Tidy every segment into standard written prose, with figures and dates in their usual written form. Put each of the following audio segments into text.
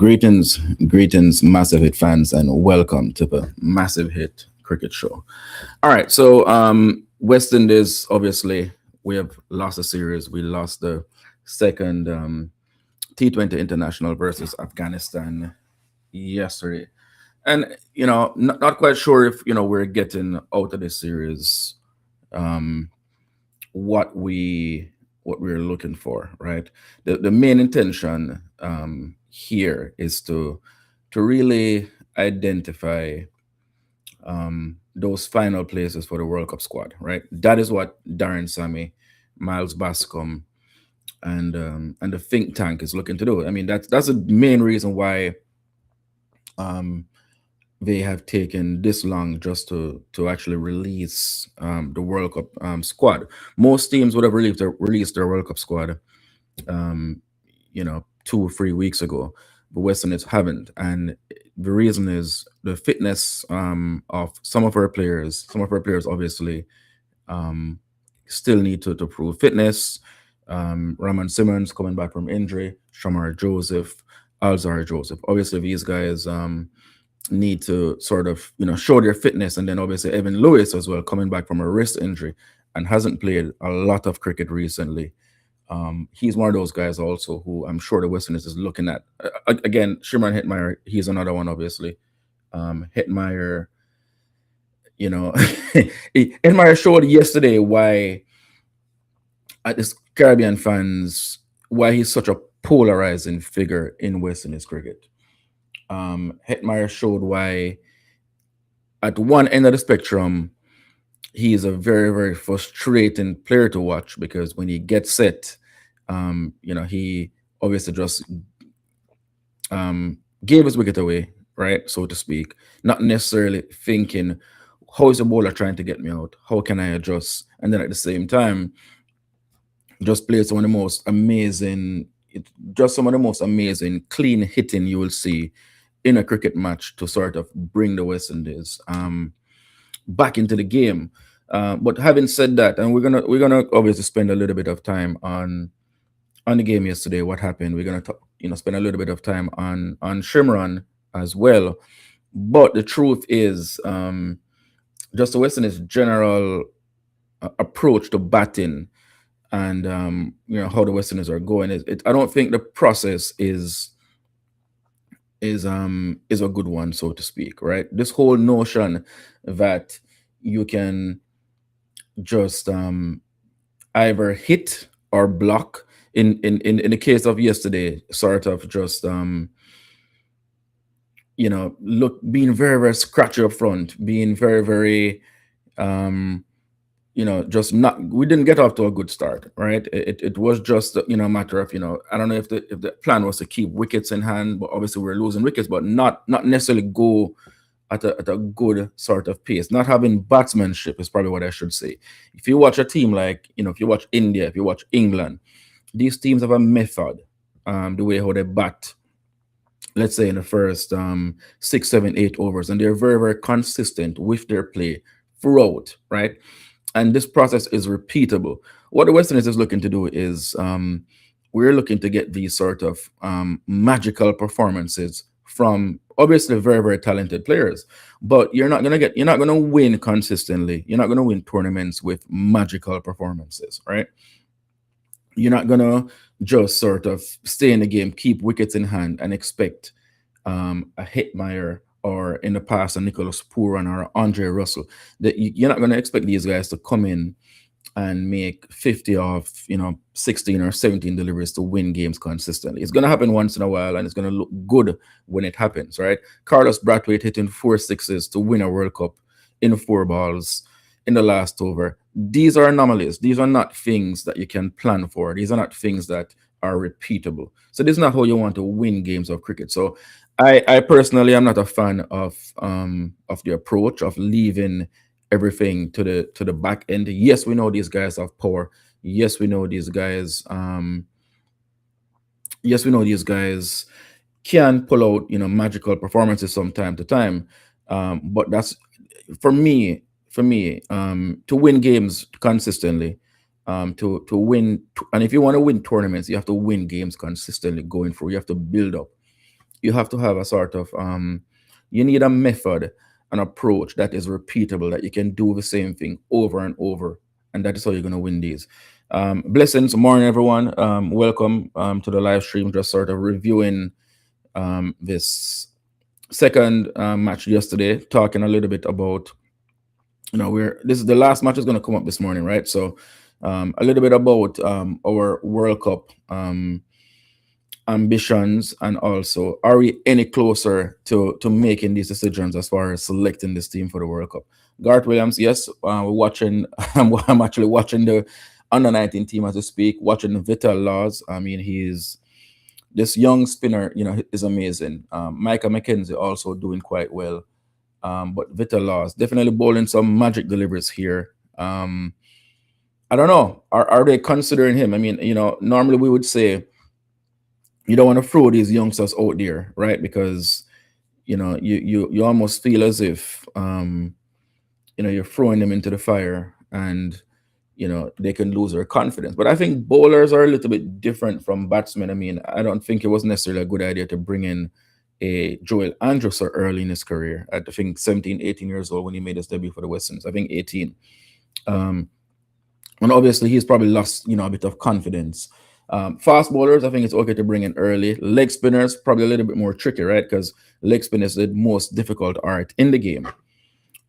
Greetings, Massive Hit fans, and welcome to the Massive Hit Cricket Show. All right, so West Indies, obviously, we have lost a series. We lost the second T20 international versus Afghanistan yesterday, and not quite sure if we're getting out of this series um, what we're looking for, right? The main intention here is to really identify those final places for the World Cup squad, right? That is what Darren Sammy, Miles Bascom, and the think tank is looking to do. I mean, that's the main reason why um, they have taken this long just to actually release the World Cup squad. Most teams would have released their World Cup squad, um, 2 or 3 weeks ago, but West Indies haven't, and the reason is the fitness of some of our players. Some of our players obviously um, still need to prove fitness. Raman Simmons coming back from injury, Shamar Joseph, Alzar Joseph. Obviously, these guys need to sort of show their fitness, and then obviously Evan Lewis as well, coming back from a wrist injury and hasn't played a lot of cricket recently. He's one of those guys also who I'm sure the West Indies is looking at. Again, Shimron Hetmyer, he's another one, obviously. Hetmyer, Hetmyer showed yesterday why at this Caribbean fans why he's such a polarizing figure in West Indies cricket. Hetmyer showed why at one end of the spectrum he is a very, very frustrating player to watch, because when he gets set, he obviously just gave his wicket away, right, so to speak, not necessarily thinking, how is the bowler trying to get me out? How can I adjust? And then at the same time, just plays some of the most amazing, just some of the most amazing clean hitting you will see in a cricket match to sort of bring the West Indies back into the game. But having said that, and we're gonna obviously spend a little bit of time on the game yesterday. What happened? We're gonna spend a little bit of time on Shimron as well. But the truth is, just the West Indies' general approach to batting, and how the West Indies are going. I don't think the process is a good one, so to speak, right? This whole notion that you can just either hit or block, in the case of yesterday, sort of just look, being very, very scratchy up front, being very, very just not, we didn't get off to a good start, right? It was just a matter of, I don't know if the plan was to keep wickets in hand, but obviously we're losing wickets, but not necessarily go at a good sort of pace. Not having batsmanship is probably what I should say. If you watch a team like, if you watch India, if you watch England, these teams have a method, the way how they bat, let's say in the first 6, 7, 8 overs, and they're very, very consistent with their play throughout, right? And this process is repeatable. What the West Indies is looking to do is we're looking to get these sort of magical performances from obviously very, very talented players. But you're not gonna win consistently. You're not gonna win tournaments with magical performances, right? You're not gonna just sort of stay in the game, keep wickets in hand, and expect a Hetmyer, or in the past a Nicholas Pooran or Andre Russell. That you're not gonna expect these guys to come in and make 50 of 16 or 17 deliveries to win games consistently. It's gonna happen once in a while, and it's gonna look good when it happens, right? Carlos Brathwaite hitting 4 sixes to win a World Cup in 4 balls in the last over. These are anomalies. These are not things that you can plan for. These are not things that are repeatable. So this is not how you want to win games of cricket. So I personally am not a fan of the approach of leaving everything to the back end. Yes, we know these guys have power. Yes, we know these guys. Yes, we know these guys can pull out magical performances from time to time. But that's for me. To win games consistently, to win, and if you want to win tournaments, you have to win games consistently going through. You have to build up. you have to have a sort of you need a method, an approach that is repeatable, that you can do the same thing over and over, and that is how you're going to win these. Blessings, morning everyone. Welcome to the live stream. Just sort of reviewing this second match yesterday, talking a little bit about, we're this is the last match is going to come up this morning, right? So a little bit about our World Cup ambitions, and also are we any closer to making these decisions as far as selecting this team for the World Cup. Garth Williams, yes, we're watching. I'm actually watching the under 19 team as we speak, watching Vital Laws. I mean, he's this young spinner, is amazing. Micah McKenzie also doing quite well. But Vital Laws definitely bowling some magic deliveries here. I don't know. Are they considering him? I mean, normally we would say you don't want to throw these youngsters out there, right? Because you almost feel as if you're throwing them into the fire, and they can lose their confidence. But I think bowlers are a little bit different from batsmen. I mean, I don't think it was necessarily a good idea to bring in a Joel Andrews so early in his career at, I think, 17, 18 years old when he made his debut for the West Indies. I think 18. And obviously he's probably lost a bit of confidence. Fast bowlers, I think it's okay to bring in early. Leg spinners, probably a little bit more tricky, right? Because leg spin is the most difficult art in the game.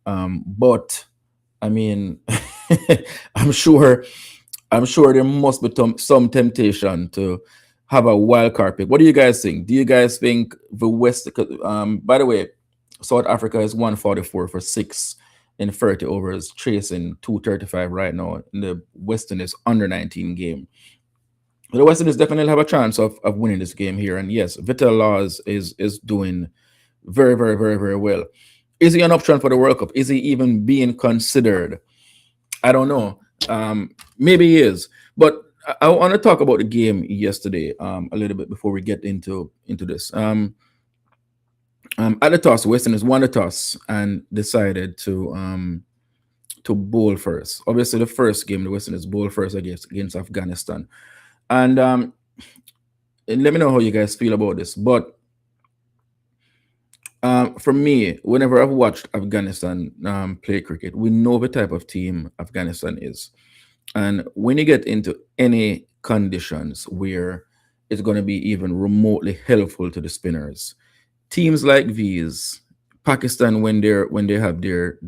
But I mean, I'm sure there must be some temptation to have a wild card pick. What do you guys think? Do you guys think the West? By the way, South Africa is 144 for 6 in 30 overs, chasing 235 right now. In the Western is under 19 game. The West Indies definitely have a chance of winning this game here. And yes, Vital Laws is doing very, very, very, very well. Is he an option for the World Cup? Is he even being considered? I don't know. Maybe he is. But I want to talk about the game yesterday a little bit before we get into this. At the toss, West Indies won the toss and decided to bowl first. Obviously, the first game, the West Indies bowl first against Afghanistan. And let me know how you guys feel about this. But for me, whenever I've watched Afghanistan play cricket, we know the type of team Afghanistan is. And when you get into any conditions where it's going to be even remotely helpful to the spinners, teams like these, Pakistan, when they have their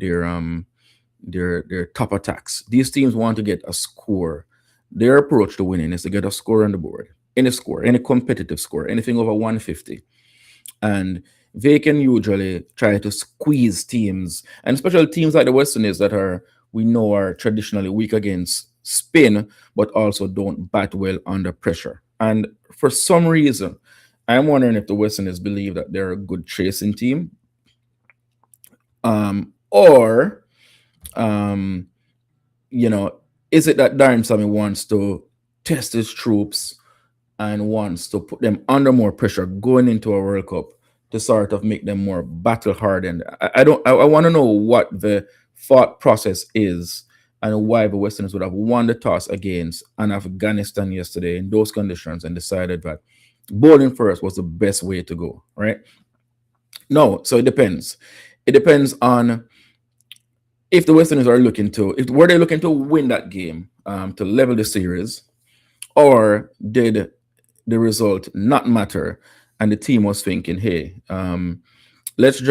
top attacks, these teams want to get a score. Their approach to winning is to get a score on the board, any competitive score, anything over 150. And they can usually try to squeeze teams, and especially teams like the West Indies that we know are traditionally weak against spin, but also don't bat well under pressure. And for some reason, I'm wondering if the West Indies believe that they're a good chasing team, or is it that Darren Sammy wants to test his troops and wants to put them under more pressure going into a World Cup to sort of make them more battle hardened? I want to know what the thought process is and why the West Indies would have won the toss against Afghanistan yesterday in those conditions and decided that bowling first was the best way to go, right? No, so it depends. It depends on if the West Indies are were they looking to win that game, to level the series, or did the result not matter and the team was thinking, hey, let's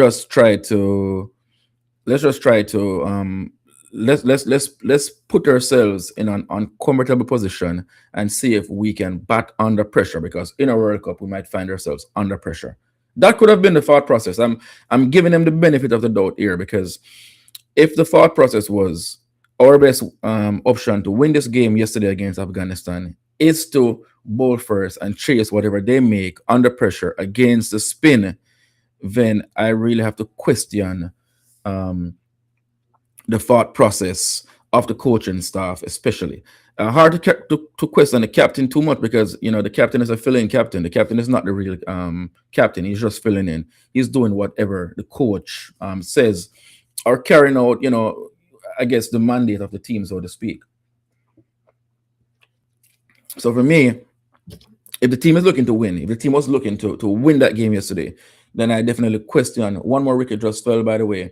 put ourselves in an uncomfortable position and see if we can bat under pressure, because in a World Cup we might find ourselves under pressure. That could have been the thought process. I'm giving them the benefit of the doubt here, because if the thought process was our best option to win this game yesterday against Afghanistan is to bowl first and chase whatever they make under pressure against the spin, then I really have to question the thought process of the coaching staff, especially. Hard to question the captain too much, because the captain is a fill-in captain. The captain is not the real captain. He's just filling in. He's doing whatever the coach says, or carrying out, I guess, the mandate of the team, so to speak. So for me, if the team is looking to win, if the team was looking to win that game yesterday, then I definitely question. One more wicket just fell, by the way,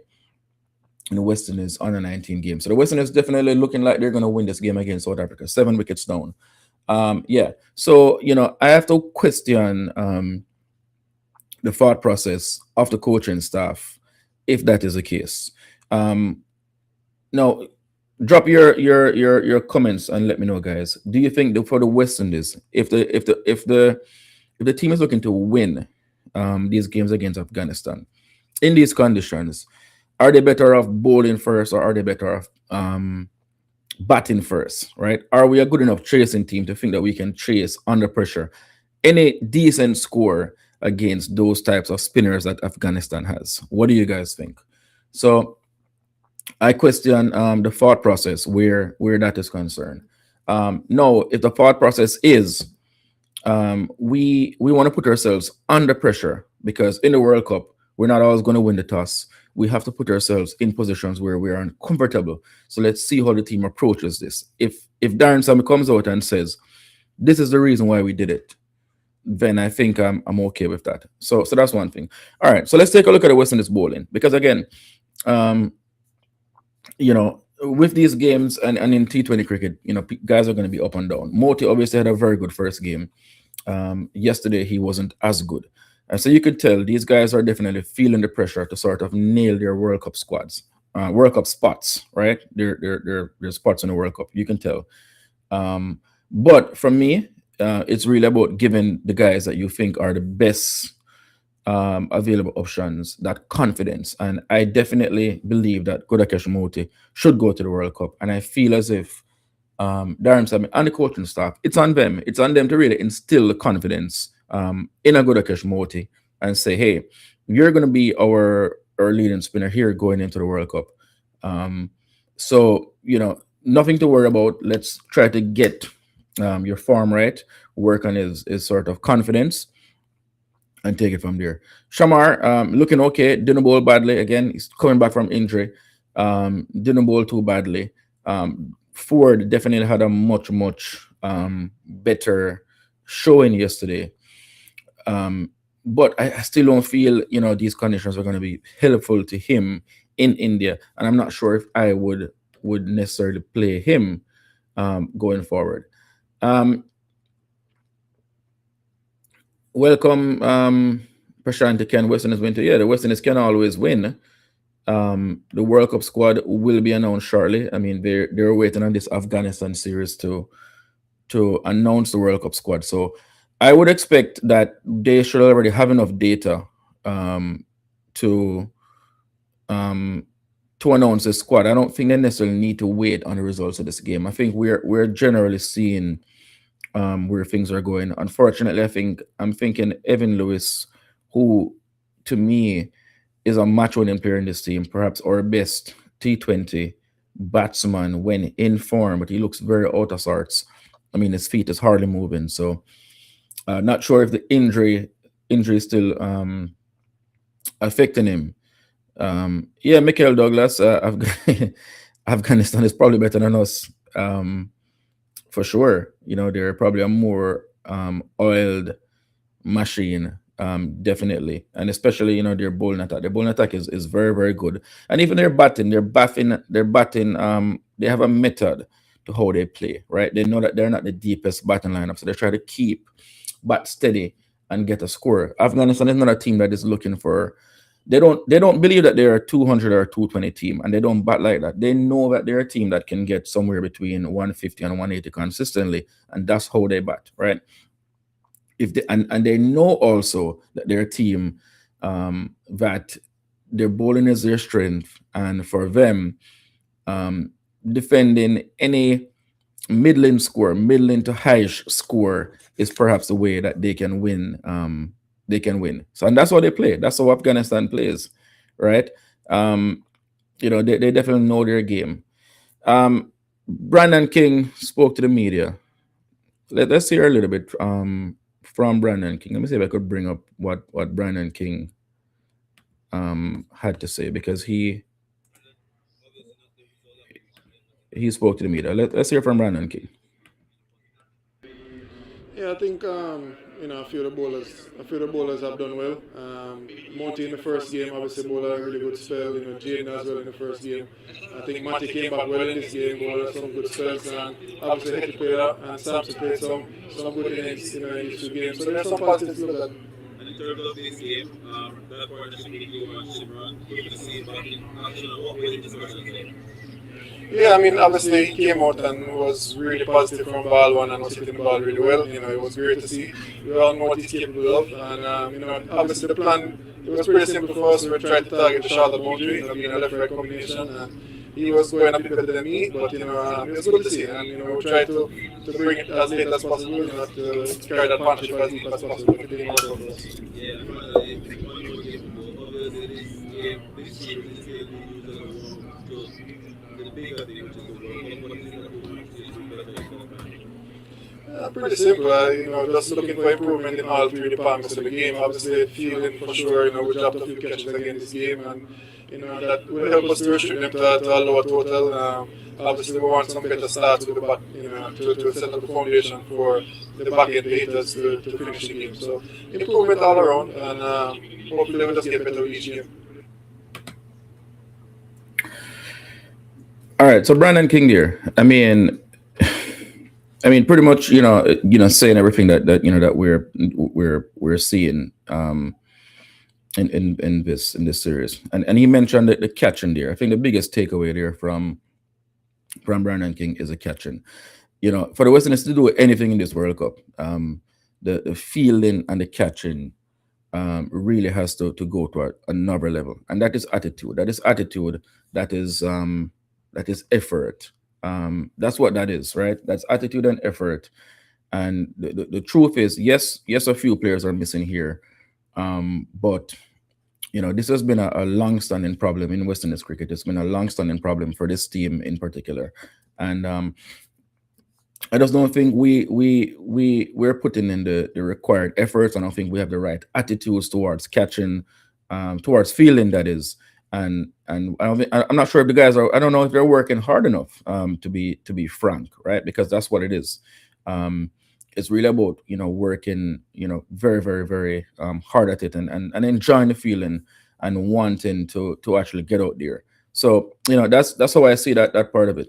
in the West Indies under 19 game. So the West Indies definitely looking like they're going to win this game against South Africa. 7 wickets down. Yeah. So, I have to question the thought process of the coaching staff if that is the case. Now, drop your comments and let me know, guys. Do you think for the West Indies, if the team is looking to win these games against Afghanistan in these conditions, are they better off bowling first or are they better off batting first? Right? Are we a good enough chasing team to think that we can chase under pressure any decent score against those types of spinners that Afghanistan has? What do you guys think? So I question the thought process where that is concerned. No, if the thought process is we want to put ourselves under pressure because in the World Cup we're not always going to win the toss. We have to put ourselves in positions where we are uncomfortable. So let's see how the team approaches this. If Darren Sammy comes out and says this is the reason why we did it, then I think I'm okay with that. So that's one thing. All right, so let's take a look at the West Indies bowling because again, um, with these games and in T20 cricket, guys are going to be up and down. Moti obviously had a very good first game. Yesterday he wasn't as good, and so you could tell these guys are definitely feeling the pressure to sort of nail their World Cup squads, World Cup spots, right? Their spots in the World Cup. You can tell. But for me, it's really about giving the guys that you think are the best available options that confidence. And I definitely believe that Godakesh Moti should go to the World Cup. And I feel as if Darren Sammy and the coaching staff, it's on them. It's on them to really instill the confidence in a Godakesh Moti and say, hey, you're going to be our leading spinner here going into the World Cup. So, nothing to worry about. Let's try to get your form right, work on his sort of confidence and take it from there. Shamar, looking okay. Didn't bowl badly. Again, he's coming back from injury. Didn't bowl too badly. Forde definitely had a much better showing yesterday. But I still don't feel these conditions are going to be helpful to him in India, and I'm not sure if I would necessarily play him going forward. Welcome, Prashant to Ken. Western is winter. Yeah, the Westerners can always win. The World Cup squad will be announced shortly. I mean, they're waiting on this Afghanistan series to announce the World Cup squad. So I would expect that they should already have enough data to announce the squad. I don't think they necessarily need to wait on the results of this game. I think we're generally seeing where things are going. Unfortunately, I'm thinking Evan Lewis, who to me is a match-winning player in this team, perhaps our best T20 batsman when in form, but he looks very out of sorts. I mean, his feet is hardly moving, so not sure if the injury is still affecting him. Yeah, Michael Douglas, Afghanistan is probably better than us. For sure, they're probably a more oiled machine, definitely, and especially their bowling attack. Their bowling attack is very very good, and even their batting, they have a method to how they play. Right, they know that they're not the deepest batting lineup, so they try to keep bat steady and get a score. Afghanistan is not a team that is looking for. They don't believe that they're a 200 or 220 team, and they don't bat like that. They know that they're a team that can get somewhere between 150 and 180 consistently, and that's how they bat, right? If they and they know also that they're a team that their bowling is their strength, and for them, defending any middling to high score is perhaps the way that they can win. They can win. So, and that's how they play. That's how Afghanistan plays, right? They definitely know their game. Brandon King spoke to the media. Let's hear a little bit from Brandon King. Let me see if I could bring up what Brandon King had to say because he spoke to the media. Let's hear from Brandon King. Yeah, I think a few of the bowlers have done well. Monty in the first game, obviously bowler a really good spell. Jaden as well in the first game. I think Matty came back well in this game, bowler some good spells, and obviously Hetmyer and Samson played some good innings, in these few games. So there are some positives to look at. And in terms of this game, that partnership with you and Shimron, good to see him back in action. And what way the discussions like? Yeah, I mean, obviously he came out and was really positive from ball one and was hitting the ball really well. It was great to see. We all know what he's capable of, and obviously the plan it was pretty simple for us. We were trying to target the shorter boundary, being a left-right combination, and he was going a bit better than me. But it was good to see, and we tried to bring it as late as possible, to carry that partnership as deep as possible. But it didn't work out for us. Yeah, and finally, one more game to go. Obviously, this series is still being used as a warm up to the bigger thing, which is the World Cup. What is it that you want to see to do better in Afghanistan? Pretty simple. Just looking for improvement in all three departments of the game. Obviously, fielding for sure. We dropped a few catches again this game, and that will help us to restrict them to a lower total. Obviously, we want some better starts with the back, to set up the foundation for the back end hitters to finish the game. So improvement all around, and hopefully we'll just get better with each game. All right, so Brandon King there. Pretty much, saying everything that we're seeing in this series, and he mentioned the catching there. I think the biggest takeaway there from Brandon King is a catching. For the West Indies to do anything in this World Cup, the fielding and the catching really has to go to another level, and that is attitude. That is attitude. That is effort. That's what that is, right? That's attitude and effort. And the truth is, yes, a few players are missing here, but this has been a long-standing problem in West Indies cricket. It's been a long-standing problem for this team in particular, and I just don't think we're putting in the required efforts. I don't think we have the right attitudes towards catching, towards fielding. That is, and I'm not sure if the guys are. I don't know if they're working hard enough. To be frank, right? Because that's what it is. It's really about working very very very hard at it, and enjoying the feeling and wanting to actually get out there. So that's how I see that part of it.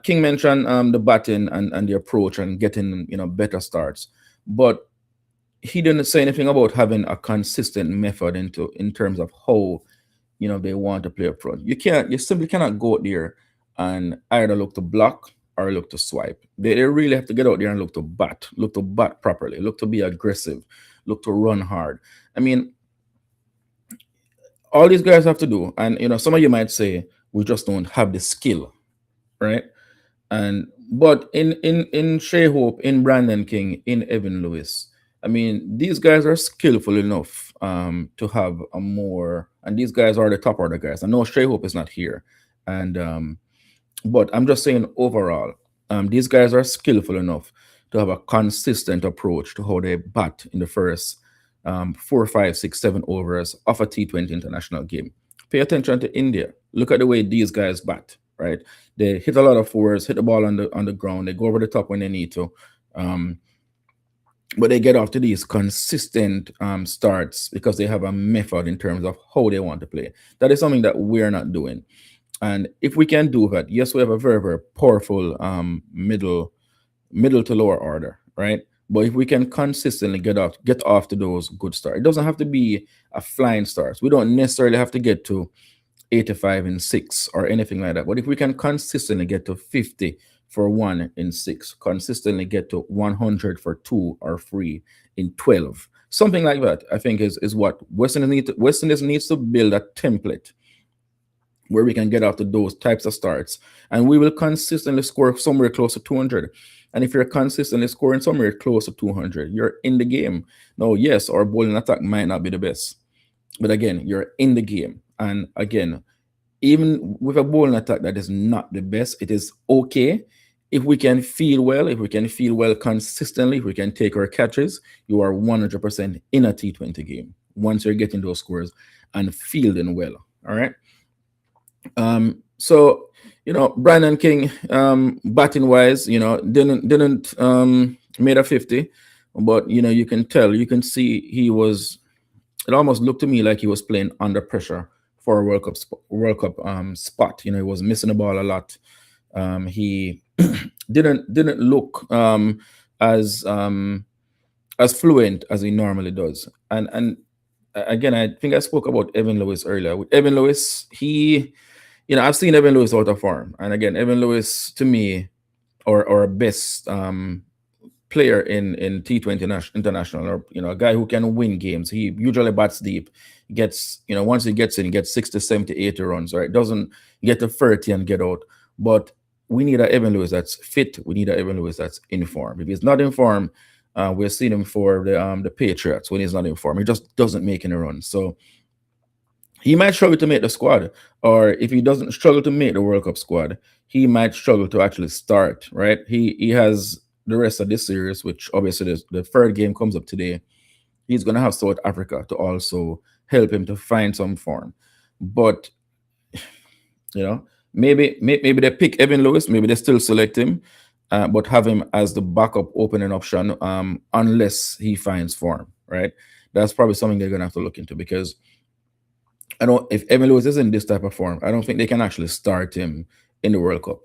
King mentioned the batting and the approach and getting better starts, but he didn't say anything about having a consistent method in terms of how they want to play up front. You simply cannot go out there and either look to block or look to swipe. They really have to get out there and look to bat properly, look to be aggressive, look to run hard. I mean, all these guys have to do, and some of you might say we just don't have the skill, right? And but in Shea Hope, in Brandon King, in Evan Lewis, I mean, these guys are skillful enough to have a more, and these guys are the top order guys. I know Shea Hope is not here, and but I'm just saying overall, these guys are skillful enough to have a consistent approach to how they bat in the first 4, 5, 6, 7 overs of a T20 international game. Pay attention to India. Look at the way these guys bat. Right, they hit a lot of fours, hit the ball on the ground. They go over the top when they need to, but they get off to these consistent starts because they have a method in terms of how they want to play. That is something that we're not doing. And if we can do that, yes, we have a very, very powerful middle to lower order, right? But if we can consistently get off to those good starts, it doesn't have to be a flying starts. We don't necessarily have to get to 85 in six or anything like that. But if we can consistently get to 50 for one in six, consistently get to 100 for two or three in 12, something like that, I think is what West Indies needs to build a template where we can get after those types of starts, and we will consistently score somewhere close to 200. And if you're consistently scoring somewhere close to 200, you're in the game. Now, yes, our bowling attack might not be the best, but again, you're in the game. And again, even with a bowling attack that is not the best, it is okay. If we can feel well consistently, if we can take our catches, you are 100% in a T20 game once you're getting those scores and fielding well. All right. So Brandon King, batting wise, didn't made a 50, but you can tell, you can see he was. It almost looked to me like he was playing under pressure for a World Cup spot. He was missing the ball a lot. He didn't look as fluent as he normally does. And again, I think I spoke about Evan Lewis earlier. With Evan Lewis, I've seen Evan Lewis out of form, and again, Evan Lewis to me, or best player in T20 international, or a guy who can win games. He usually bats deep, gets once he gets in, he gets 60, 70, 80 runs, right? Doesn't get to 30 and get out. But we need a Evan Lewis that's fit. We need a Evan Lewis that's in form. If he's not in form, we've seen him for the Patriots. When he's not in form, he just doesn't make any runs. So he might struggle to make the squad, or if he doesn't struggle to make the World Cup squad, he might struggle to actually start, right? He has the rest of this series, which obviously the third game comes up today. He's going to have South Africa to also help him to find some form. But, maybe they pick Evan Lewis, maybe they still select him, but have him as the backup opening option unless he finds form, right? That's probably something they're going to have to look into, because if Evan Lewis is in this type of form, I don't think they can actually start him in the World Cup.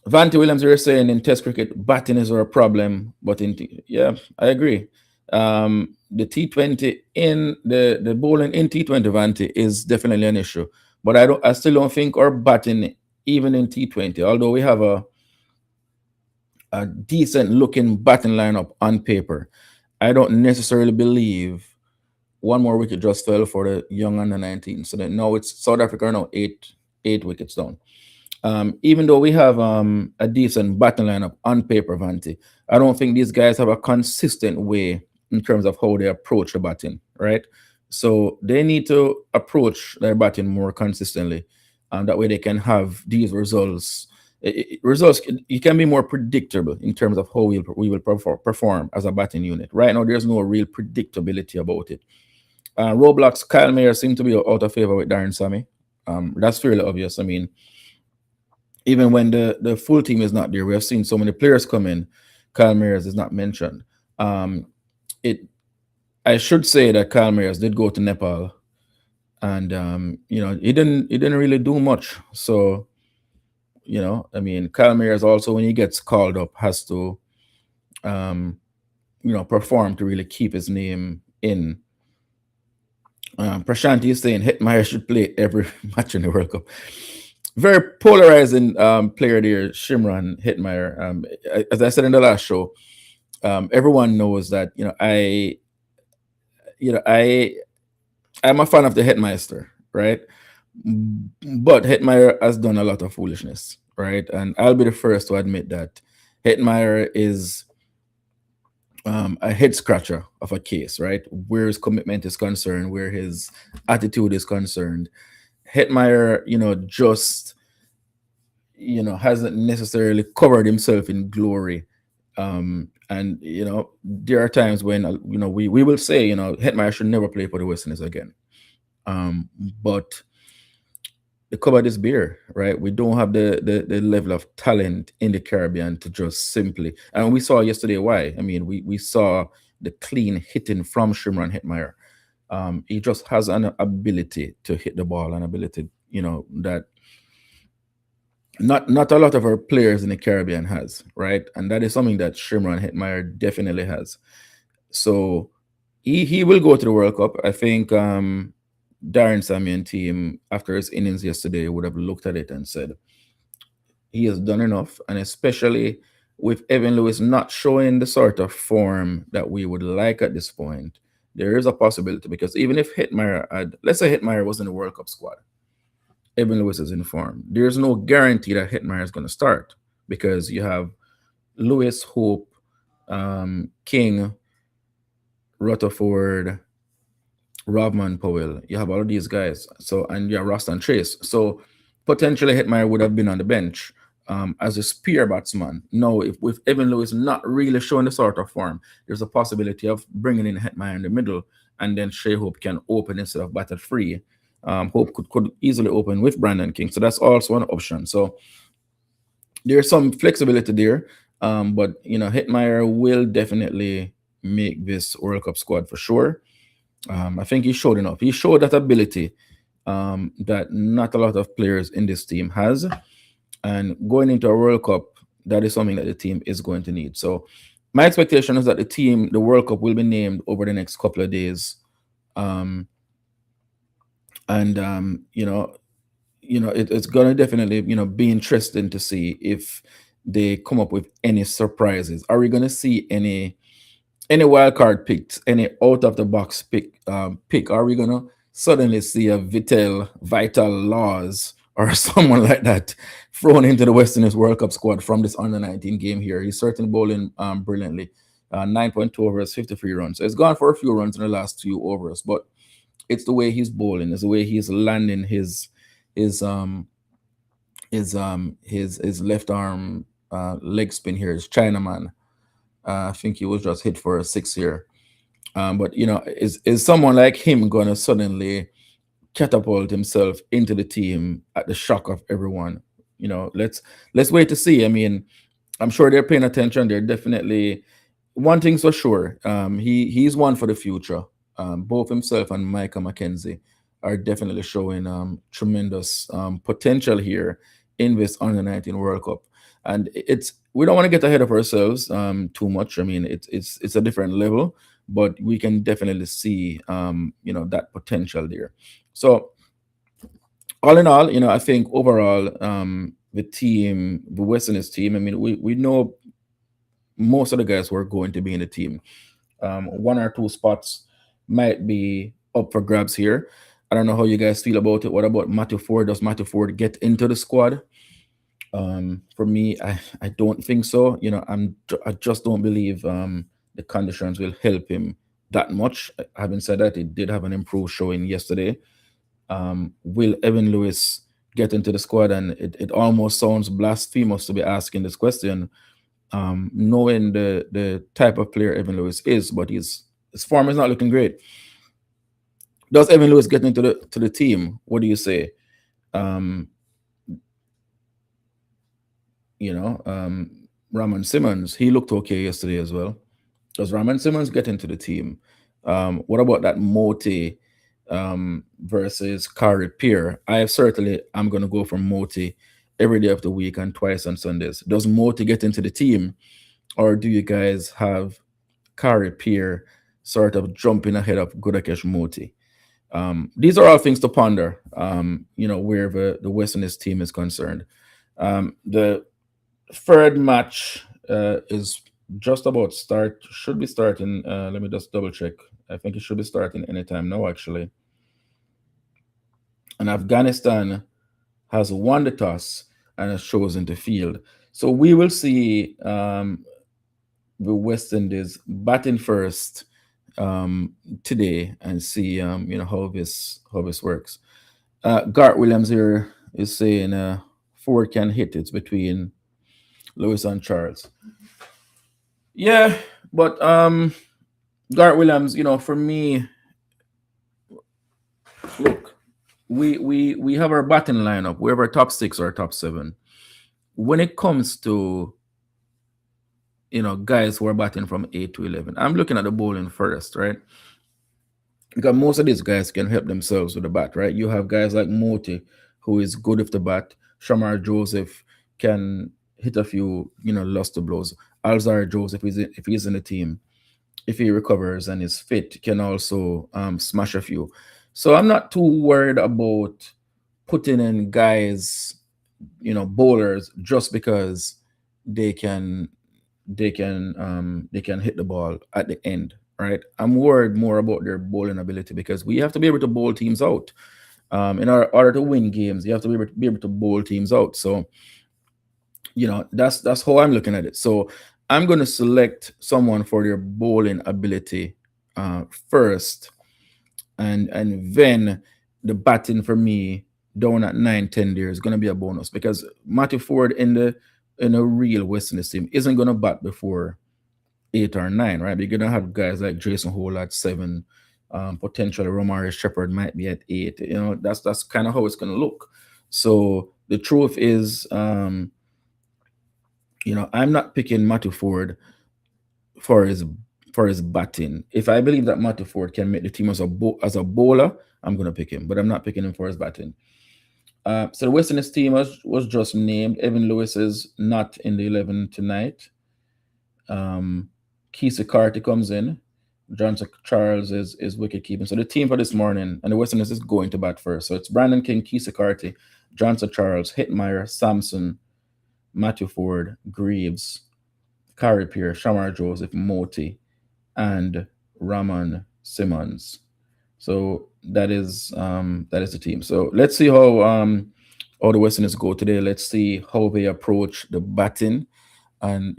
Vanty Williams, you're saying in Test cricket, batting is a problem, but yeah, I agree. The T20 in the bowling in T20, Vanty, is definitely an issue. But I still don't think our batting, even in T20, although we have a decent looking batting lineup on paper, I don't necessarily believe one more wicket just fell for the young under 19. So that now it's South Africa now eight wickets down. Even though we have a decent batting lineup on paper, Vanty, I don't think these guys have a consistent way in terms of how they approach the batting, right? So they need to approach their batting more consistently. That way they can have these results. Results, you can be more predictable in terms of how we will perform as a batting unit. Right now, there's no real predictability about it. Roblox, Kyle Mayer seem to be out of favor with Darren Sammy. That's fairly obvious. I mean, even when the full team is not there, we have seen so many players come in. Kyle Mayers is not mentioned. I should say that Kyle Mayers did go to Nepal, and he didn't really do much. So I mean, Kyle Mayers also, when he gets called up, has to perform to really keep his name in. Prashanti is saying Hetmyer should play every match in the World Cup. Very polarizing player there, Shimron Hetmyer. As I said in the last show, everyone knows that I'm a fan of the Hetmeister, right? But Hetmyer has done a lot of foolishness, right? And I'll be the first to admit that Hetmyer is a head scratcher of a case, right? Where his commitment is concerned, where his attitude is concerned. Hetmyer, just hasn't necessarily covered himself in glory. And there are times when we will say Hetmyer should never play for the West Indies again. But the cupboard is bare, right? We don't have the level of talent in the Caribbean to just simply, and we saw yesterday why. I mean, we saw the clean hitting from Shimron Hetmyer. He just has an ability to hit the ball, an ability, that not a lot of our players in the Caribbean has, right? And that is something that Shimron Hetmyer definitely has. So he will go to the World Cup. I think Darren Sammy and team, after his innings yesterday, would have looked at it and said he has done enough, and especially with Evan Lewis not showing the sort of form that we would like at this point, there is a possibility, because even if let's say Hetmyer was in the World Cup squad, Evan Lewis is in form, there's no guarantee that Hetmyer is going to start, because you have Lewis, Hope, King, Rutherford, Rahman, Powell. You have all of these guys. So, and you have Ross and Trace. So potentially Hetmyer would have been on the bench as a spear batsman. Now, if with Evan Lewis not really showing the sort of form, there's a possibility of bringing in Hetmyer in the middle, and then Shea Hope can open instead of batted free. Hope could easily open with Brandon King. So that's also an option. So there's some flexibility there. But Hetmyer will definitely make this World Cup squad for sure. I think he showed enough. He showed that ability that not a lot of players in this team has, and going into a World Cup, that is something that the team is going to need. So my expectation is that the World Cup, will be named over the next couple of days. Um, and it's gonna definitely be interesting to see if they come up with any surprises. Are we gonna see any wild card picks, any out of the box pick? Are we gonna suddenly see a Vital Laws or someone like that thrown into the West Indies World Cup squad from this under 19 game here? He's certainly bowling brilliantly. 9.2 overs, 53 runs. So it's gone for a few runs in the last 2 overs, but it's the way he's bowling, it's the way he's landing his his left arm leg spin here. His Chinaman. I think he was just hit for a six here. But is someone like him gonna suddenly catapult himself into the team at the shock of everyone? Let's wait to see. I mean, I'm sure they're paying attention. They're definitely, one thing's for sure. He's one for the future. Both himself and Micah McKenzie are definitely showing tremendous potential here in this under 19 World Cup. And we don't want to get ahead of ourselves too much. I mean, it's a different level, but we can definitely see that potential there. So all in all, I think overall, the West Indies team, I mean, we know most of the guys who are going to be in the team. One or two spots might be up for grabs here. I don't know how you guys feel about it. What about Matthew Forde? Does Matthew Forde get into the squad? For me, I don't think so. I just don't believe the conditions will help him that much. Having said that, he did have an improved showing yesterday. Will Evan Lewis get into the squad? And it almost sounds blasphemous to be asking this question, knowing the type of player Evan Lewis is, but his form is not looking great. Does Evan Lewis get into the team? What do you say? Rahman Simmons, he looked okay yesterday as well. Does Rahman Simmons get into the team? What about that Moti versus Kari Peer? I'm going to go for Moti every day of the week and twice on Sundays. Does Moti get into the team, or do you guys have Kari Peer sort of jumping ahead of Gudakesh Moti? These are all things to ponder, where the West Indies team is concerned. The third match is just about should be starting. Let me just double check. I think it should be starting anytime now, actually. And Afghanistan has won the toss and has chosen to field. So we will see the West Indies batting first today and see how this works. Gart Williams here is saying Forde can hit. It's between Lewis and Charles. Yeah, but Gart Williams, for me, look, we have our batting lineup. We have our top 6 or top 7. When it comes to guys who are batting from 8 to 11, I'm looking at the bowling first, right? Because most of these guys can help themselves with the bat, right? You have guys like Moti, who is good with the bat. Shamar Joseph can hit a few, luster blows. Alzar Joseph, if he's in the team, if he recovers and is fit, can also smash a few. So I'm not too worried about putting in guys, bowlers, just because they can hit the ball at the end, right? I'm worried more about their bowling ability, because we have to be able to bowl teams out. In order to win games, you have to be able to bowl teams out. So, that's how I'm looking at it. So I'm going to select someone for their bowling ability first, and then the batting for me down at 9-10 there is going to be a bonus, because Matthew Forde in a real West Indies team isn't going to bat before 8 or 9, right? You're going to have guys like Jason Hole at 7, potentially Romari Shepherd might be at 8. That's kind of how it's going to look. So the truth is, I'm not picking Matthew Forde for his for his batting. If I believe that Matthew Forde can make the team as a bowler, I'm gonna pick him, but I'm not picking him for his batting. So the West Indies team was just named. Evan Lewis is not in the 11 tonight. Keith Carty comes in. Johnson Charles is wicket keeping. So the team for this morning, and the West Indies is going to bat first. So it's Brandon King, Keith Carty, Johnson Charles, Hetmyer, Sampson, Matthew Forde, Greaves, Carey Pierce, Shamar Joseph, Moti, and Raman Simmons. So that is the team. So let's see how the West Indies go today. Let's see how they approach the batting, and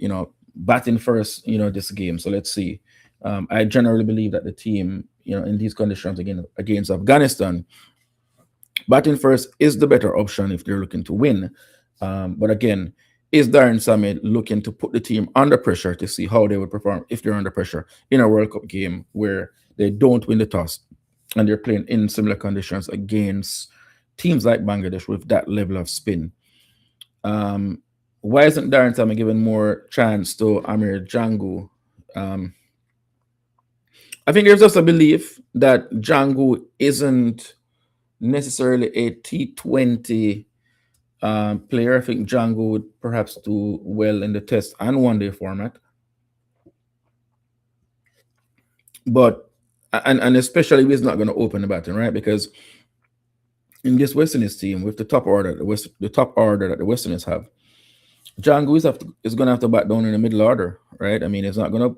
batting first. This game. So let's see. I generally believe that the team, in these conditions again against Afghanistan, batting first is the better option if they're looking to win. But again, is Darren Samid looking to put the team under pressure to see how they would perform if they're under pressure in a World Cup game where they don't win the toss and they're playing in similar conditions against teams like Bangladesh with that level of spin? Why isn't Darren Samid given more chance to Amir Jangu? Um, I think there's just a belief that Jangu isn't necessarily a T20 player. I think Django would perhaps do well in the test and one day format, but and especially if he's not going to open the batting, right? Because in this West Indies team with the top order, the top order that the West Indies have, Django is going to have to bat down in the middle order, right? I mean, it's not going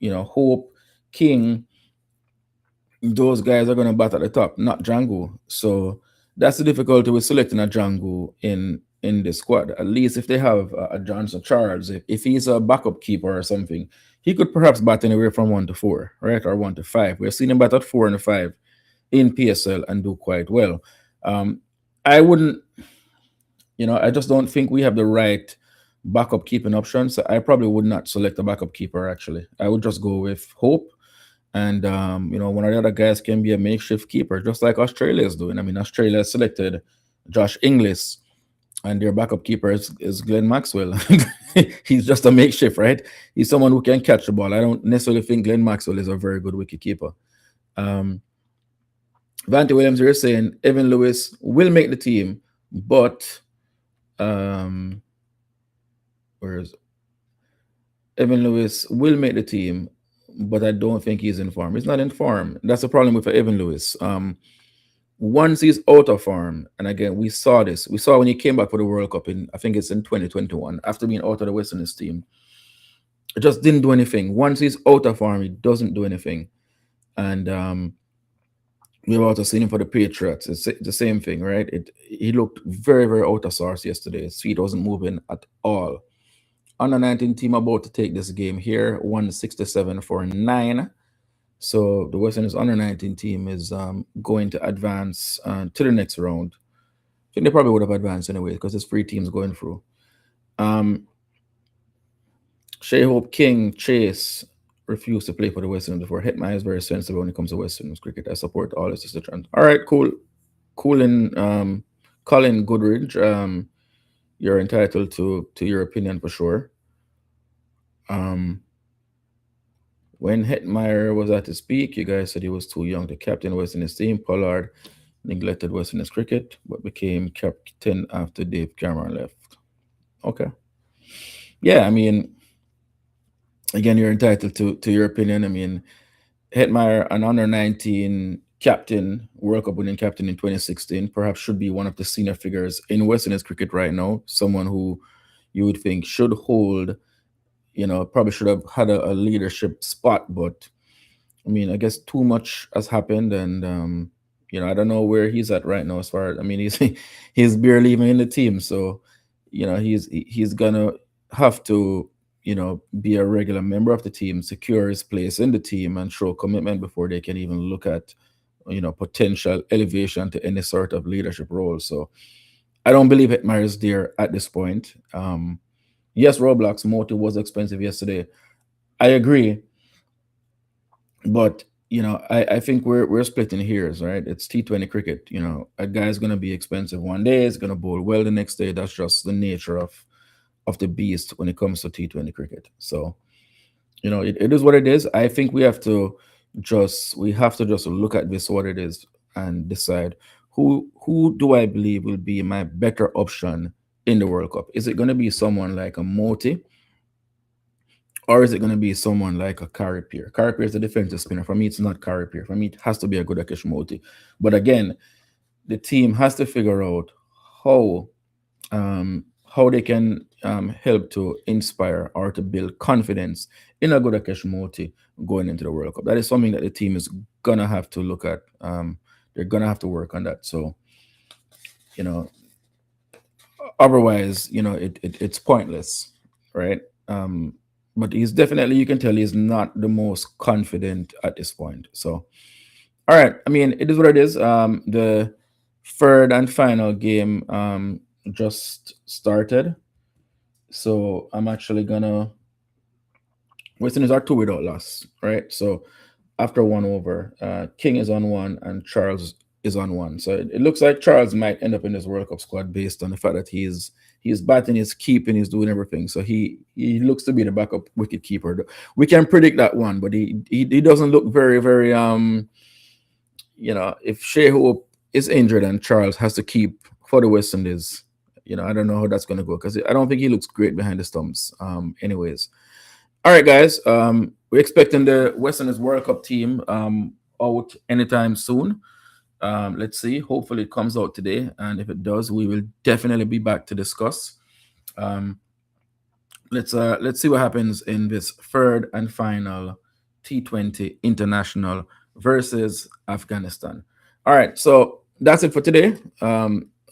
to, Hope, King, those guys are going to bat at the top, not Django. So that's the difficulty with selecting a Django in the squad. At least if they have a Johnson Charles, if he's a backup keeper or something, he could perhaps bat anywhere from 1 to 4, right, or 1 to 5. We've seen him bat at 4 and 5 in PSL and do quite well. I wouldn't, I just don't think we have the right backup keeping option. So I probably would not select a backup keeper. Actually, I would just go with Hope. And one of the other guys can be a makeshift keeper, just like Australia is doing. I mean, Australia selected Josh Inglis, and their backup keeper is Glenn Maxwell. He's just a makeshift, right? He's someone who can catch the ball. I don't necessarily think Glenn Maxwell is a very good wicket keeper. Vante Williams here saying Evan Lewis will make the team, but where is Evan Lewis will make the team, but I don't think he's in form. He's not in form. That's the problem with Evan Lewis. Once he's out of form, and again, we saw this. We saw when he came back for the World Cup I think it's in 2021, after being out of the West Indies team. It just didn't do anything. Once he's out of form, he doesn't do anything. And we've also seen him for the Patriots. It's the same thing, right? He looked very, very out of sorts yesterday. His feet wasn't moving at all. Under 19 team about to take this game here, 167 for 9. So the West Indies under 19 team is going to advance to the next round. I think they probably would have advanced anyway because there's 3 teams going through. Shea Hope, King, Chase refused to play for the West Indies before. Hetmyer is very sensitive when it comes to West Indies cricket. I support all his sister trends. All right, cool. Colin Goodridge, you're entitled to your opinion for sure. When Hetmyer was at his peak, you guys said he was too young to captain West Indies team. Pollard neglected West Indies cricket, but became captain after Dave Cameron left. Okay. Yeah, I mean, again, you're entitled to your opinion. I mean, Hetmyer, an under 19 captain, World Cup winning captain in 2016, perhaps should be one of the senior figures in West Indies cricket right now. Someone who you would think should hold, probably should have had a leadership spot. But I mean, I guess too much has happened, and I don't know where he's at right now. As far as I mean, he's barely even in the team, so he's gonna have to be a regular member of the team, secure his place in the team, and show commitment before they can even look at potential elevation to any sort of leadership role. So I don't believe Hetmyer is there at this point. Yes, Roblox Motive was expensive yesterday. I agree, but I think we're splitting hairs, right? It's T20 cricket. A guy's gonna be expensive one day, is gonna bowl well the next day. That's just the nature of of the beast when it comes to T20 cricket. So, it is what it is. I think we have to just look at this what it is and decide who do I believe will be my better option in the World Cup. Is it going to be someone like a Moti, or is it going to be someone like a Carripier? Carripier is a defensive spinner. For me, it's not Carripier. For me, it has to be a good Akesh Moti. But again, the team has to figure out how how they can help to inspire or to build confidence in a good Akesh Moti going into the World Cup. That is something that the team is gonna have to look at. They're gonna have to work on that. So, you know, otherwise, it's pointless, right? But he's definitely, you can tell he's not the most confident at this point. So, all right. I mean, it is what it is. The third and final game just started. So I'm actually gonna Western is our two without loss, right? So after 1 over, King is on one and Charles is on one. So it looks like Charles might end up in this World Cup squad based on the fact that he's batting, he's keeping, he's doing everything. So he looks to be the backup wicket keeper. We can predict that one, but he doesn't look very, very if Shea Hope is injured and Charles has to keep for the West Indies, I don't know how that's gonna go because I don't think he looks great behind the stumps. Anyways. All right, guys. We're expecting the West Indies World Cup team out anytime soon. Let's see. Hopefully, it comes out today, and if it does, we will definitely be back to discuss. Let's see what happens in this third and final T20 international versus Afghanistan. All right, so that's it for today.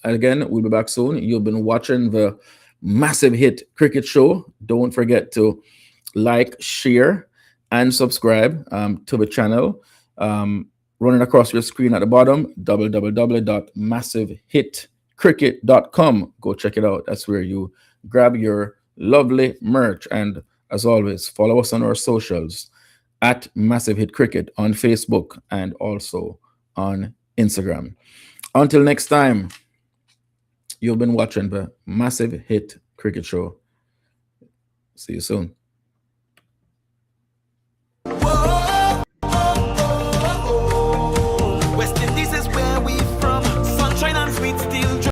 Again, we'll be back soon. You've been watching the Massive Hit Cricket Show. Don't forget to like, share, and subscribe to the channel. Running across your screen at the bottom, www.massivehitcricket.com. Go check it out. That's where you grab your lovely merch. And as always, follow us on our socials at Massive Hit Cricket on Facebook and also on Instagram. Until next time, you've been watching the Massive Hit Cricket Show. See you soon.